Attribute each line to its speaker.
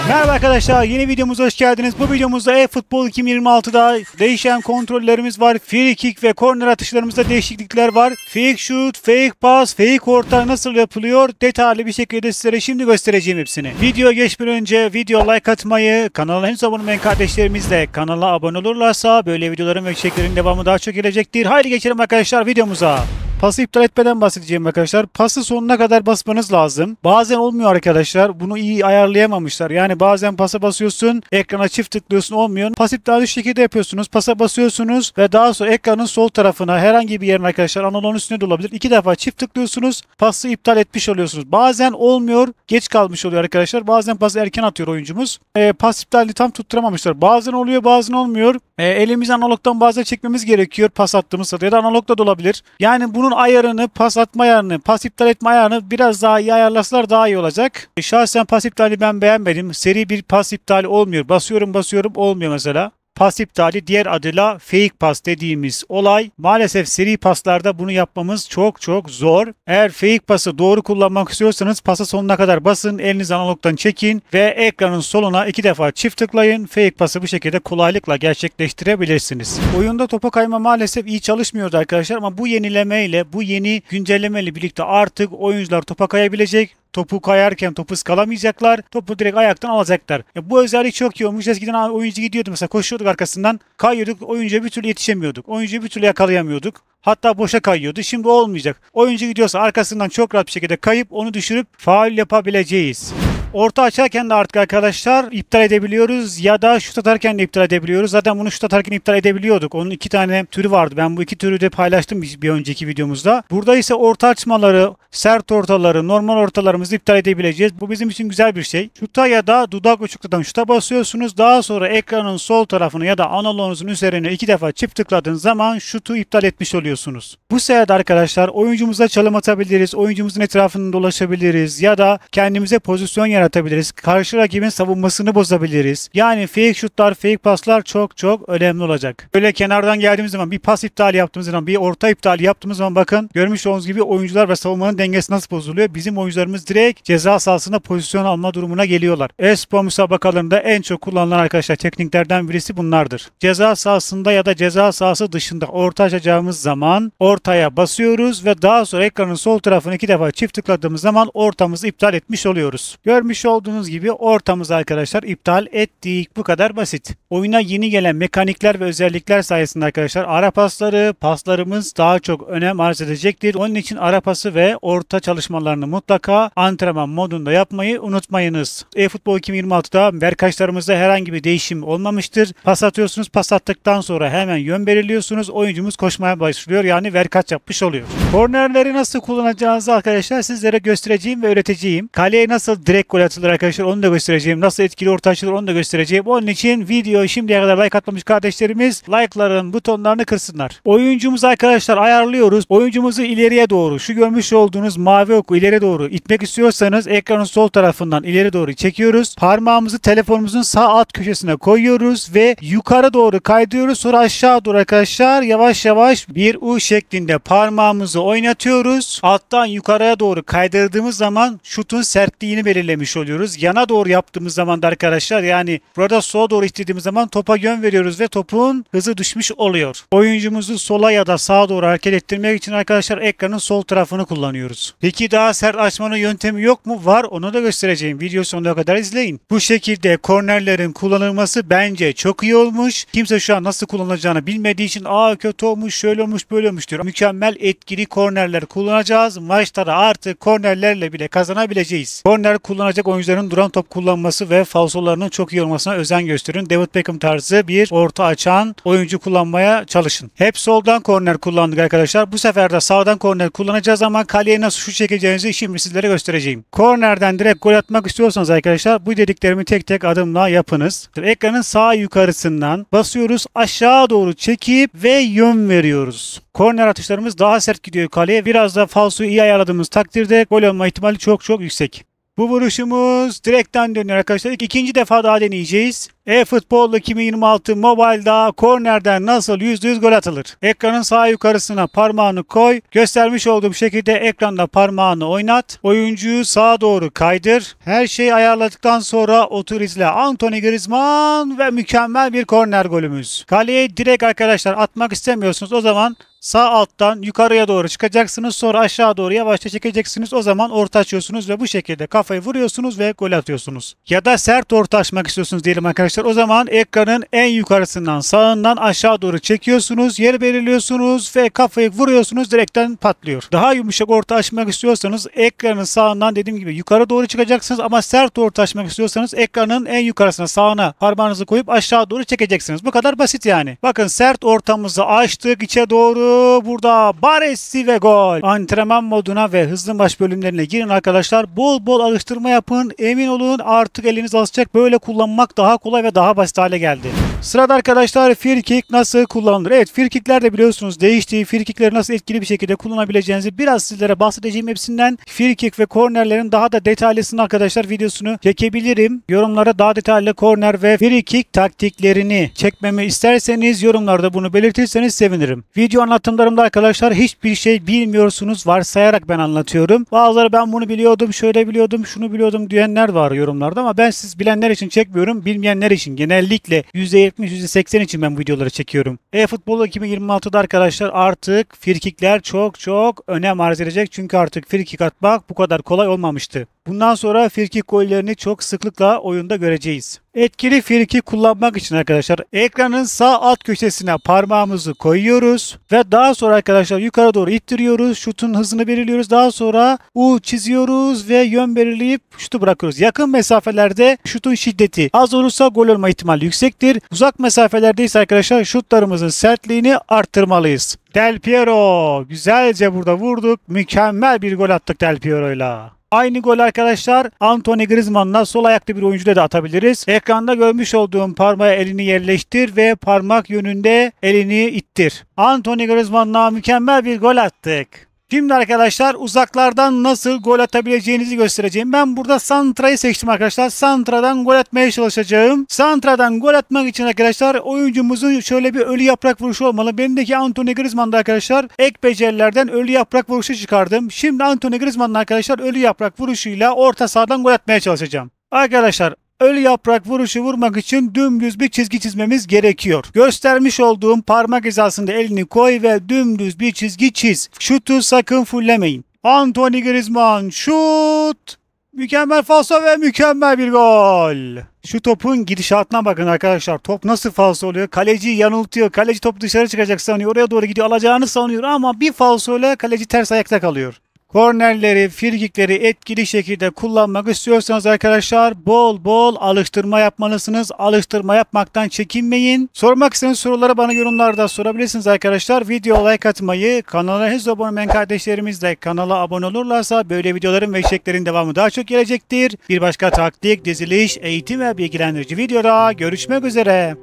Speaker 1: Merhaba arkadaşlar, yeni videomuza hoş geldiniz. Bu videomuzda eFootball 2026'da değişen kontrollerimiz var. Free kick ve korner atışlarımızda değişiklikler var. Fake shoot, fake pass, fake orta nasıl yapılıyor detaylı bir şekilde sizlere şimdi göstereceğim hepsini. Videoya geçmeden önce like atmayı, kanala henüz abone olmayan kardeşlerimiz de kanala abone olurlarsa böyle videoların ve içeriklerin devamı daha çok gelecektir. Haydi geçelim arkadaşlar videomuza. Pası iptal etmeden bahsedeceğim arkadaşlar. Pası sonuna kadar basmanız lazım. Bazen olmuyor arkadaşlar. Bunu iyi ayarlayamamışlar. Yani bazen pasa basıyorsun, ekrana çift tıklıyorsun, olmuyor. Pas iptali şu şekilde yapıyorsunuz. Pasa basıyorsunuz ve daha sonra ekranın sol tarafına herhangi bir yerine arkadaşlar analogun üstüne de olabilir. 2 defa çift tıklıyorsunuz. Pası iptal etmiş oluyorsunuz. Bazen olmuyor. Geç kalmış oluyor arkadaşlar. Bazen pası erken atıyor oyuncumuz. Pas iptalini tam tutturamamışlar. Bazen oluyor, bazen olmuyor. Elimizi analogdan bazen çekmemiz gerekiyor. Pas attığımız sırada ya da analogda da olabilir. Yani bunun ayarını, pas atma ayarını, pas iptal etme ayarını biraz daha iyi ayarlasalar daha iyi olacak. Şahsen pas iptali ben beğenmedim. Seri bir pas iptali olmuyor. Basıyorum olmuyor mesela. Pas iptali, diğer adıyla fake pass dediğimiz olay. Maalesef seri paslarda bunu yapmamız çok zor. Eğer fake pası doğru kullanmak istiyorsanız pası sonuna kadar basın, elinizi analogdan çekin ve ekranın soluna 2 defa çift tıklayın. Fake pası bu şekilde kolaylıkla gerçekleştirebilirsiniz. Oyunda topa kayma maalesef iyi çalışmıyordu arkadaşlar ama bu yenilemeyle, bu yeni güncellemeyle birlikte artık oyuncular topa kayabilecek. Topu kayarken topu ıskalamayacaklar. Topu direkt ayaktan alacaklar. Bu özellik çok iyi olmuş. Eskiden oyuncu gidiyordu mesela, koşuyorduk arkasından. Kayıyorduk. Oyuncuya bir türlü yetişemiyorduk. Oyuncuyu bir türlü yakalayamıyorduk. Hatta boşa kayıyordu. Şimdi olmayacak. Oyuncu gidiyorsa arkasından çok rahat bir şekilde kayıp onu düşürüp faul yapabileceğiz. Orta açarken de artık arkadaşlar iptal edebiliyoruz ya da şut atarken de iptal edebiliyoruz. Zaten bunu şut atarken iptal edebiliyorduk. Onun 2 tane türü vardı. Ben bu 2 türü de paylaştım bir önceki videomuzda. Burada ise orta açmaları, sert ortaları, normal ortalarımızı iptal edebileceğiz. Bu bizim için güzel bir şey. Şuta ya da dudak uçukludan şuta basıyorsunuz. Daha sonra ekranın sol tarafını ya da analogunuzun üzerine 2 defa çift tıkladığınız zaman şutu iptal etmiş oluyorsunuz. Bu sayede arkadaşlar oyuncumuza çalım atabiliriz. Oyuncumuzun etrafında dolaşabiliriz ya da kendimize pozisyon yaratabiliriz. Karşı rakibin savunmasını bozabiliriz. Yani fake şutlar, fake paslar çok önemli olacak. Böyle kenardan geldiğimiz zaman bir pas iptali yaptığımız zaman, bir orta iptali yaptığımız zaman bakın görmüş olduğunuz gibi oyuncular ve savunmanın dengesi nasıl bozuluyor? Bizim oyuncularımız direkt ceza sahasında pozisyon alma durumuna geliyorlar. E-spor müsabakalarında en çok kullanılan arkadaşlar tekniklerden birisi bunlardır. Ceza sahasında ya da ceza sahası dışında orta açacağımız zaman ortaya basıyoruz ve daha sonra ekranın sol tarafını 2 defa çift tıkladığımız zaman ortamızı iptal etmiş oluyoruz. Görmüş olduğunuz gibi ortamızı arkadaşlar iptal ettik. Bu kadar basit. Oyuna yeni gelen mekanikler ve özellikler sayesinde arkadaşlar ara pasları, paslarımız daha çok önem arz edecektir. Onun için ara pası ve orta çalışmalarını mutlaka antrenman modunda yapmayı unutmayınız. eFootball 2026'da verkaçlarımızda herhangi bir değişim olmamıştır. Pas atıyorsunuz. Pas attıktan sonra hemen yön belirliyorsunuz. Oyuncumuz koşmaya başlıyor. Yani verkaç yapmış oluyor. Kornerleri nasıl kullanacağınızı arkadaşlar sizlere göstereceğim ve öğreteceğim. Kaleye nasıl direkt gol atılır arkadaşlar onu da göstereceğim. Nasıl etkili orta açılır onu da göstereceğim. Onun için videoyu şimdiye kadar like atmamış kardeşlerimiz like'ların butonlarını kırsınlar. Oyuncumuzu arkadaşlar ayarlıyoruz. Oyuncumuzu ileriye doğru, şu görmüş olduğunuz mavi oku ileri doğru itmek istiyorsanız ekranın sol tarafından ileri doğru çekiyoruz. Parmağımızı telefonumuzun sağ alt köşesine koyuyoruz ve yukarı doğru kaydırıyoruz. Sonra aşağı doğru arkadaşlar yavaş bir U şeklinde parmağımızı oynatıyoruz. Alttan yukarıya doğru kaydırdığımız zaman şutun sertliğini belirlemiş oluyoruz. Yana doğru yaptığımız zaman da arkadaşlar yani burada sola doğru ittirdiğimiz zaman topa yön veriyoruz ve topun hızı düşmüş oluyor. Oyuncumuzu sola ya da sağa doğru hareket ettirmek için arkadaşlar ekranın sol tarafını kullanıyoruz. Peki daha sert açmanın yöntemi yok mu? Var, onu da göstereceğim. Video sonuna kadar izleyin. Bu şekilde kornerlerin kullanılması bence çok iyi olmuş. Kimse şu an nasıl kullanılacağını bilmediği için kötü olmuş, şöyle olmuş, böyle olmuş diyor. Mükemmel etkili kornerler kullanacağız. Maçlara artık kornerlerle bile kazanabileceğiz. Korner kullanacak oyuncuların duran top kullanması ve falsolarının çok iyi olmasına özen gösterin. David Beckham tarzı bir orta açan oyuncu kullanmaya çalışın. Hep soldan korner kullandık arkadaşlar. Bu sefer de sağdan korner kullanacağız ama kaleye nasıl şut çekeceğinizi şimdi sizlere göstereceğim. Kornerden direkt gol atmak istiyorsanız arkadaşlar bu dediklerimi tek adımla yapınız. Ekranın sağ yukarısından basıyoruz. Aşağı doğru çekip ve yön veriyoruz. Korner atışlarımız daha sert gidiyor kaleye. Biraz da falsoyu iyi ayarladığımız takdirde gol olma ihtimali çok yüksek. Bu vuruşumuz direkten dönüyor arkadaşlar. İkinci defa daha deneyeceğiz. eFootball 2026 Mobile'da kornerden nasıl %100 gol atılır? Ekranın sağ yukarısına parmağını koy. Göstermiş olduğum şekilde ekranda parmağını oynat. Oyuncuyu sağa doğru kaydır. Her şeyi ayarladıktan sonra otur izle. Anthony Griezmann ve mükemmel bir korner golümüz. Kaleye direkt arkadaşlar atmak istemiyorsunuz. O zaman sağ alttan yukarıya doğru çıkacaksınız. Sonra aşağı doğru yavaşça çekeceksiniz. O zaman orta açıyorsunuz ve bu şekilde kafayı vuruyorsunuz ve gol atıyorsunuz. Ya da sert orta açmak istiyorsunuz diyelim arkadaşlar. O zaman ekranın en yukarısından sağından aşağı doğru çekiyorsunuz. Yer belirliyorsunuz ve kafayı vuruyorsunuz. Direkten patlıyor. Daha yumuşak orta açmak istiyorsanız ekranın sağından dediğim gibi yukarı doğru çıkacaksınız. Ama sert orta açmak istiyorsanız ekranın en yukarısına sağına parmağınızı koyup aşağı doğru çekeceksiniz. Bu kadar basit yani. Bakın sert ortamızı açtık içe doğru. Burada Baresi ve gol. Antrenman moduna ve hızlı maç bölümlerine girin arkadaşlar. Bol bol alıştırma yapın. Emin olun artık eliniz alışacak. Böyle kullanmak daha kolay ve daha basit hale geldi. Sırada arkadaşlar free kick nasıl kullanılır? Evet, free kickler de biliyorsunuz değişti. Free kickleri nasıl etkili bir şekilde kullanabileceğinizi biraz sizlere bahsedeceğim hepsinden. Free kick ve kornerlerin daha da detaylısını arkadaşlar videosunu çekebilirim. Yorumlara daha detaylı korner ve free kick taktiklerini çekmemi isterseniz yorumlarda bunu belirtirseniz sevinirim. Video anlatımlarımda arkadaşlar hiçbir şey bilmiyorsunuz, varsayarak ben anlatıyorum. Bazıları ben bunu biliyordum, şöyle biliyordum, şunu biliyordum diyenler var yorumlarda ama ben siz bilenler için çekmiyorum, bilmeyenler için genellikle %70 %80 için ben bu videoları çekiyorum. eFootball 2026'da arkadaşlar artık frikikler çok önem arz edecek. Çünkü artık frikik atmak bu kadar kolay olmamıştı. Bundan sonra frikik gollerini çok sıklıkla oyunda göreceğiz. Etkili frikik kullanmak için arkadaşlar ekranın sağ alt köşesine parmağımızı koyuyoruz ve daha sonra arkadaşlar yukarı doğru ittiriyoruz. Şutun hızını belirliyoruz. Daha sonra U çiziyoruz ve yön belirleyip şutu bırakıyoruz. Yakın mesafelerde şutun şiddeti az olursa gol olma ihtimali yüksektir. Uzak mesafelerde ise arkadaşlar şutlarımızın sertliğini arttırmalıyız. Del Piero güzelce burada vurduk. Mükemmel bir gol attık Del Piero'yla. Aynı gol arkadaşlar Anthony Griezmann'la sol ayaklı bir oyuncuyla da atabiliriz. Ekranda görmüş olduğum parmağa elini yerleştir ve parmak yönünde elini ittir. Anthony Griezmann'la mükemmel bir gol attık. Şimdi arkadaşlar uzaklardan nasıl gol atabileceğinizi göstereceğim. Ben burada Santra'yı seçtim arkadaşlar. Santra'dan gol atmaya çalışacağım. Santra'dan gol atmak için arkadaşlar oyuncumuzun şöyle bir ölü yaprak vuruşu olmalı. Benimdeki Anthony Griezmann'da arkadaşlar ek becerilerden ölü yaprak vuruşu çıkardım. Şimdi Anthony Griezmann'la arkadaşlar ölü yaprak vuruşuyla orta sahadan gol atmaya çalışacağım. Arkadaşlar ölü yaprak vuruşu vurmak için dümdüz bir çizgi çizmemiz gerekiyor. Göstermiş olduğum parmak hizasında elini koy ve dümdüz bir çizgi çiz. Şutu sakın fullemeyin. Anthony Griezmann şut! Mükemmel falso ve mükemmel bir gol. Şu topun gidişatına bakın arkadaşlar. Top nasıl falso oluyor? Kaleci yanıltıyor. Kaleci top dışarı çıkacak sanıyor. Oraya doğru gidiyor. Alacağını sanıyor ama bir falsoyla kaleci ters ayakta kalıyor. Kornerleri, frikikleri etkili şekilde kullanmak istiyorsanız arkadaşlar bol bol alıştırma yapmalısınız. Alıştırma yapmaktan çekinmeyin. Sormak istediğiniz soruları bana yorumlarda sorabilirsiniz arkadaşlar. Video like atmayı, kanala henüz abone olmayan kardeşlerimiz de kanala abone olurlarsa böyle videoların ve içeriklerin devamı daha çok gelecektir. Bir başka taktik, diziliş, eğitim ve bilgilendirici videoda görüşmek üzere.